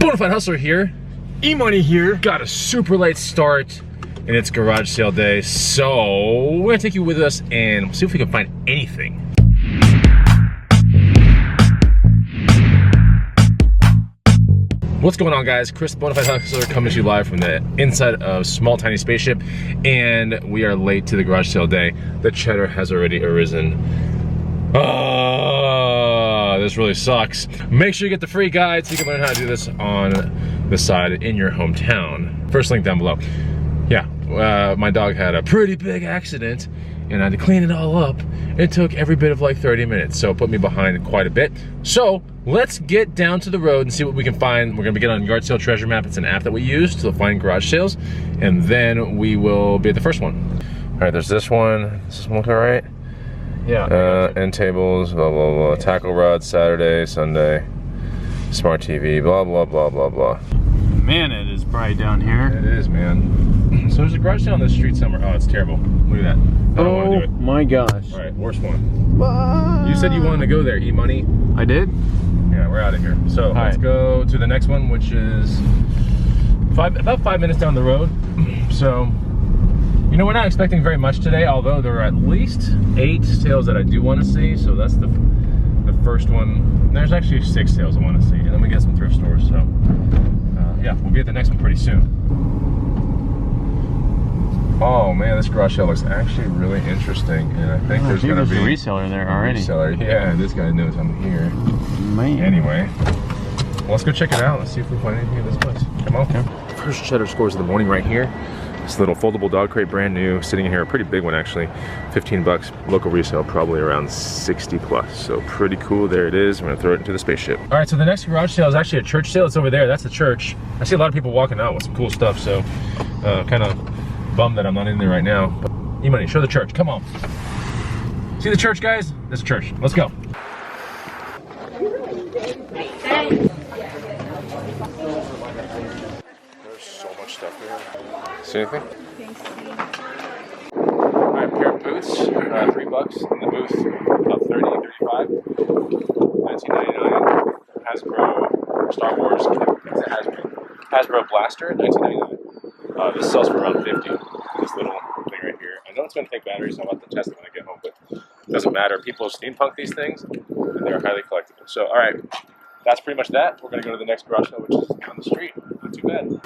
Bonafide Hustler here. Emoney here. Got a super late start and it's garage sale day, so we're gonna take you with us and see if we can find anything. What's going on, guys? Chris, Bonafide Hustler, coming to you live from the inside of Small Tiny Spaceship, and we are late to the garage sale day. The cheddar has already arisen. This really sucks. Make sure you get the free guide so you can learn how to do this on the side in your hometown. First link down below. Yeah, my dog had a pretty big accident and I had to clean it all up. It took every bit of like 30 minutes, so it put me behind quite a bit. So let's get down to the road and see what we can find. We're gonna get on Yard Sale Treasure Map. It's an app that we use to find garage sales, and then we will be at the first one. All right, there's this one. Does this one look all right? Yeah. End tables, blah, blah, blah. Tackle rods, Saturday, Sunday. Smart TV, blah, blah, blah, blah, blah. Man, it is bright down here. It is, man. So there's a garage sale on the street somewhere. Oh, it's terrible. Look at that. I don't want to do it. My gosh. All right, worst one. You said you wanted to go there, Emoney. I did? Yeah, we're out of here. So let's go to the next one, which is about 5 minutes down the road. So, you know, we're not expecting very much today, although there are at least 8 sales that I do want to see. So that's the first one. There's actually 6 sales I want to see, and then we get some thrift stores. So yeah, we'll be at the next one pretty soon. Oh man, this garage sale looks actually really interesting, and I think there's gonna be a reseller there already. Reseller, yeah. This guy knows I'm here. Man. Anyway, well, let's go check it out. Let's see if we find anything in this place. Come on. Okay. First cheddar scores of the morning right here. This little foldable dog crate, brand new, sitting in here, a pretty big one actually. 15 bucks. Local resale probably around 60 plus. So pretty cool. There it is. We're gonna throw it into the spaceship. All right, so the next garage sale is actually a church sale. It's over there. That's the church. I see a lot of people walking out with some cool stuff. So kind of bummed that I'm not in there right now. But Emoney, show the church. Come on. See the church, guys? This church. Let's go. There's so much stuff here. See anything? Alright, pair of boots, $3 in the booth, about 30, 35. $19.99. Hasbro Star Wars, it's a Hasbro Blaster, $19.99. This sells for around $50. This little thing right here. I know it's going to take batteries, so I'll have to test it when I get home, but it doesn't matter. People steampunk these things, and they're highly collectible. So, alright, that's pretty much that. We're going to go to the next garage sale, which is down the street. Not too bad.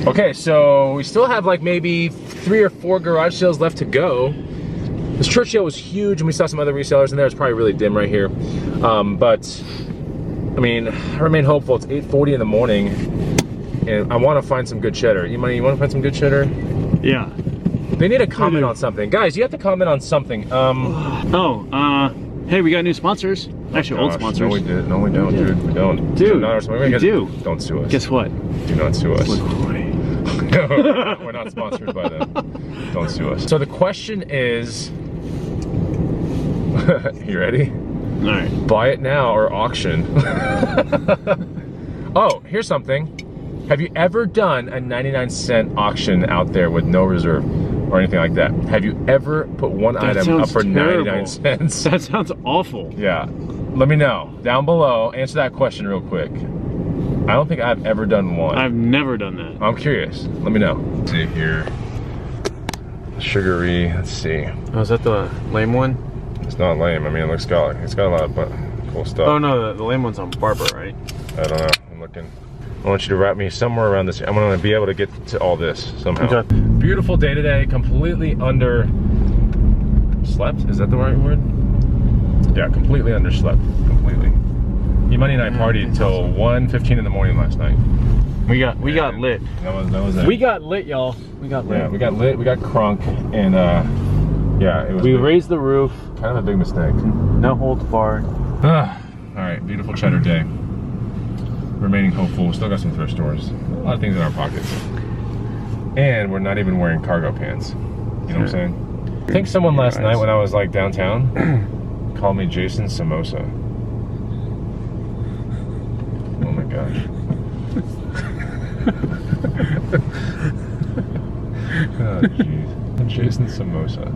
Okay, so we still have like maybe 3 or 4 garage sales left to go. This church sale was huge, and we saw some other resellers in there. It's probably really dim right here. But, I mean, I remain hopeful. It's 8:40 in the morning, and I want to find some good cheddar. You want to find some good cheddar? Yeah. They need a comment on something. Guys, you have to comment on something. Hey, we got new sponsors. Actually, old sponsors. No, we did. No, we don't, dude. We don't. Dude, we do. Don't sue us. Guess what? Do not sue us. We're not sponsored by them. Don't sue us. So the question is, you ready? All right. Buy it now or auction. Oh, here's something. Have you ever done a 99-cent auction out there with no reserve or anything like that? Have you ever put one item up for 99 cents? That sounds awful. Yeah. Let me know down below. Answer that question real quick. I don't think I've ever done one. I've never done that. I'm curious. Let me know. Let's see here. Sugary. Let's see. Oh, is that the lame one? It's not lame. I mean, it's got a lot of cool stuff. Oh no, the lame one's on Barbara, right? I don't know. I'm looking. I want you to wrap me somewhere around this. I'm gonna be able to get to all this somehow. Okay. Beautiful day today. Completely underslept. Is that the right word? Yeah, completely underslept. Completely. Emoney and I partied till 1:15 in the morning last night. We got lit. That was it. We got lit, y'all. We got lit. Yeah, we got lit. We got crunk, and yeah, it was. We raised the roof. Kind of a big mistake. No holds barred. All right, beautiful cheddar day. Remaining hopeful. We still got some thrift stores. A lot of things in our pockets, and we're not even wearing cargo pants. You know what I'm saying? I think someone last night when I was like downtown called me Jason Samosa. Oh my gosh. Oh jeez. Jason Samosa.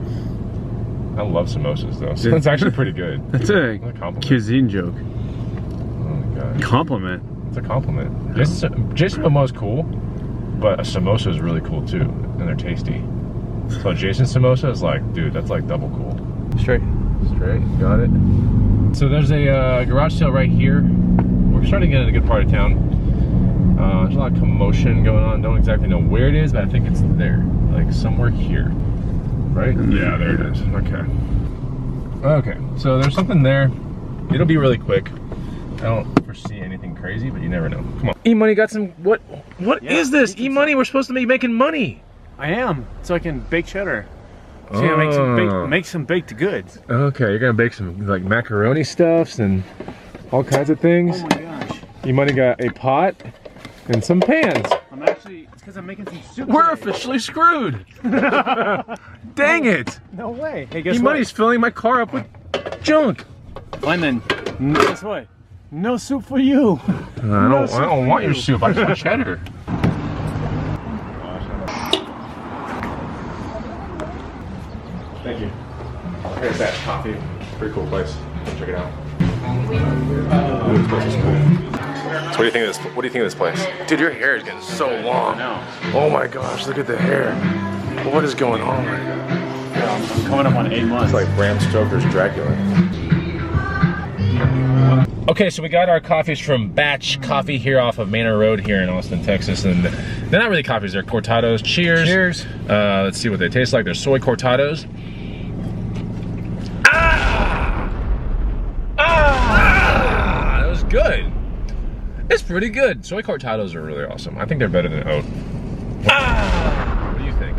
I love samosas though. So that's actually pretty good. That's a compliment. cuisine joke. Oh my gosh. Compliment. It's a compliment. Jason Momoa's cool, but a samosa is really cool too, and they're tasty. So Jason samosa is like, dude, that's like double cool. Straight. Got it. So there's a garage sale right here. We're starting to get in a good part of town. There's a lot of commotion going on. Don't exactly know where it is, but I think it's there, like somewhere here, right? Yeah, there it is. Okay, so there's something there. It'll be really quick. I don't foresee anything crazy, but you never know. Come on. Emoney got some, what is this? Emoney, we're supposed to be making money. I am, so I can bake cheddar. So yeah, make some baked goods. Okay, you're gonna bake some like macaroni stuffs and all kinds of things. Oh my gosh. Emoney got a pot and some pans. It's because I'm making some soup. We're officially screwed. Dang it. No way. Hey, guess Emoney's filling my car up with junk. Fine then. Guess what? No soup for you. I don't want your soup. I just want cheddar. Thank you. Here's that coffee. Pretty cool place. Check it out. Ooh, this place is cool. So what do you think of this? What do you think of this place? Dude, your hair is getting so long. I know. Oh my gosh, look at the hair. What is going on right now? I'm coming up on 8 months. It's like Bram Stoker's Dracula. Okay, so we got our coffees from Batch Coffee here off of Manor Road here in Austin, Texas. And they're not really coffees, they're cortados. Cheers. Cheers. Let's see what they taste like. They're soy cortados. That was good. It's pretty good. Soy cortados are really awesome. I think they're better than oat. What do you think?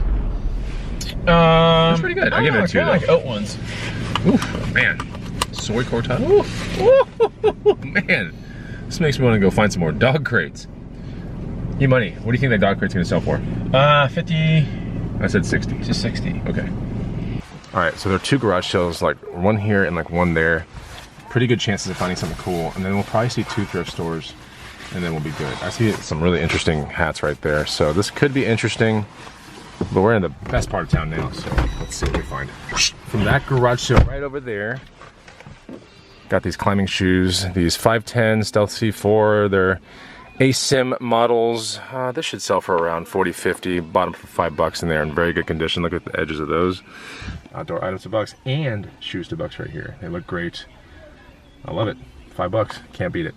It's pretty good. I give it a 2 though. like oat ones. Oof, man. Soy cortado. Ooh, man. This makes me want to go find some more dog crates. Emoney, what do you think that dog crate's gonna sell for? 50. I said 60. Just 60. Okay. All right, so there are 2 garage sales, like one here and like one there. Pretty good chances of finding something cool, and then we'll probably see 2 thrift stores, and then we'll be good. I see some really interesting hats right there, so this could be interesting, but we're in the best part of town now, so let's see what we find. From that garage sale right over there, got these climbing shoes, these 510 Stealth C4, they're ASIM models. This should sell for around 40, 50, bought them for $5 in there in very good condition. Look at the edges of those. Outdoor items to $1 and shoes to $1 right here. They look great. I love it. $5, can't beat it.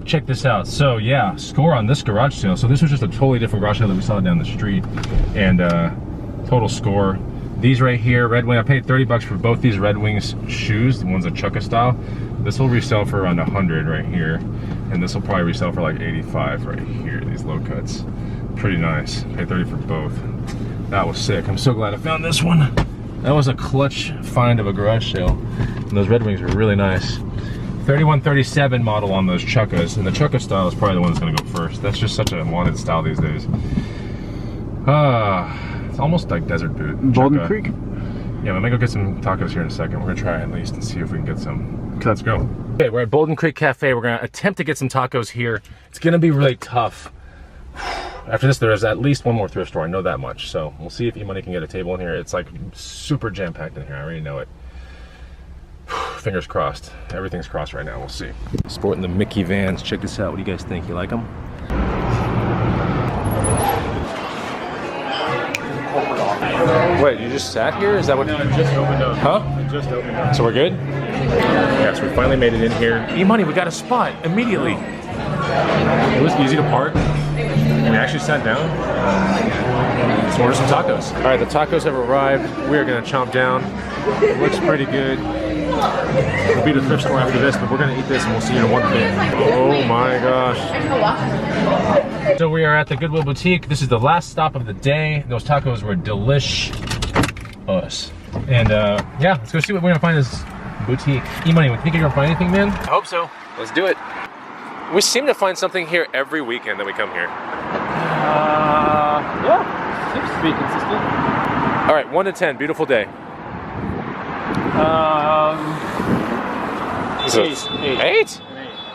Check this out. So yeah, score on this garage sale. So this was just a totally different garage sale that we saw down the street, and total score. These right here, Red Wing. I paid $30 for both these Red Wings shoes. The one's a Chukka style. This will resell for around 100 right here, and this will probably resell for like 85 right here. These low cuts, pretty nice. Paid 30 for both. That was sick. I'm so glad I found this one. That was a clutch find of a garage sale. And those Red Wings were really nice. 3137 model on those Chukkas, and the Chukka style is probably the one that's gonna go first. That's just such a wanted style these days. It's almost like desert boot. Bouldin Chukka. Creek. Yeah, I'm gonna go get some tacos here in a second. We're gonna try at least and see if we can get some. Okay, let's go. Okay, we're at Bouldin Creek Cafe. We're gonna attempt to get some tacos here. It's gonna be really tough. After this, there is at least one more thrift store. I know that much. So we'll see if Emoney can get a table in here. It's like super jam-packed in here. I already know it. Fingers crossed. Everything's crossed right now. We'll see. Sporting the Mickey Vans. Check this out. What do you guys think? You like them? Wait, you just sat here? Is that what? No, it just opened up. Huh? It just opened up. So we're good? Yes, we finally made it in here. Emoney, we got a spot immediately. It was easy to park. We actually sat down. Let's order some tacos. All right, the tacos have arrived. We are gonna chomp down. It looks pretty good. We'll be to the thrift store after this, but we're gonna eat this and we'll see you in one bit. Oh my gosh. So we are at the Goodwill boutique. This is the last stop of the day. Those tacos were delish. Us. And yeah, let's go see what we're gonna find in this boutique. Emoney, you think you're gonna find anything, man? I hope so. Let's do it. We seem to find something here every weekend that we come here. Yeah, seems to be consistent. All right, 1 to 10, beautiful day. Eight. 8?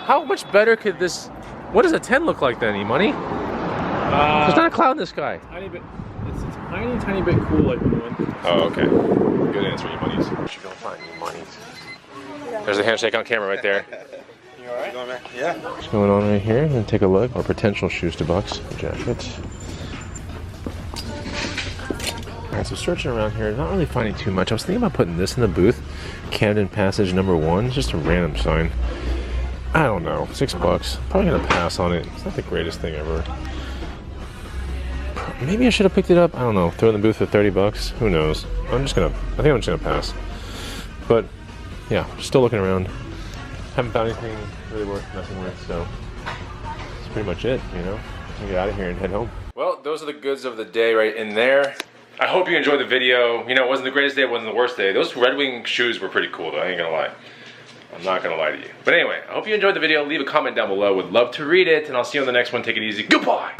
How much better could this? What does a 10 look like then, Emoney? There's not a cloud in the sky. Tiny bit. It's a tiny bit cool, like when the wind. Oh, okay. Good answer, Emoney's. You should go find Emoney's. There's a handshake on camera right there. You alright? Going, man? Yeah. What's going on right here? And take a look. Or potential shoes to bucks jacket. Alright, so searching around here, not really finding too much. I was thinking about putting this in the booth. Camden Passage #1. It's just a random sign. I don't know. $6. Probably gonna pass on it. It's not the greatest thing ever. Maybe I should have picked it up. I don't know. Throw it in the booth for $30. Who knows? I think I'm just gonna pass. But yeah, still looking around. Haven't found anything really worth messing with, so that's pretty much it, you know? I'll get out of here and head home. Well, those are the goods of the day right in there. I hope you enjoyed the video. You know, it wasn't the greatest day, it wasn't the worst day. Those Red Wing shoes were pretty cool though, I ain't gonna lie. I'm not gonna lie to you. But anyway, I hope you enjoyed the video. Leave a comment down below. Would love to read it, and I'll see you on the next one. Take it easy. Goodbye!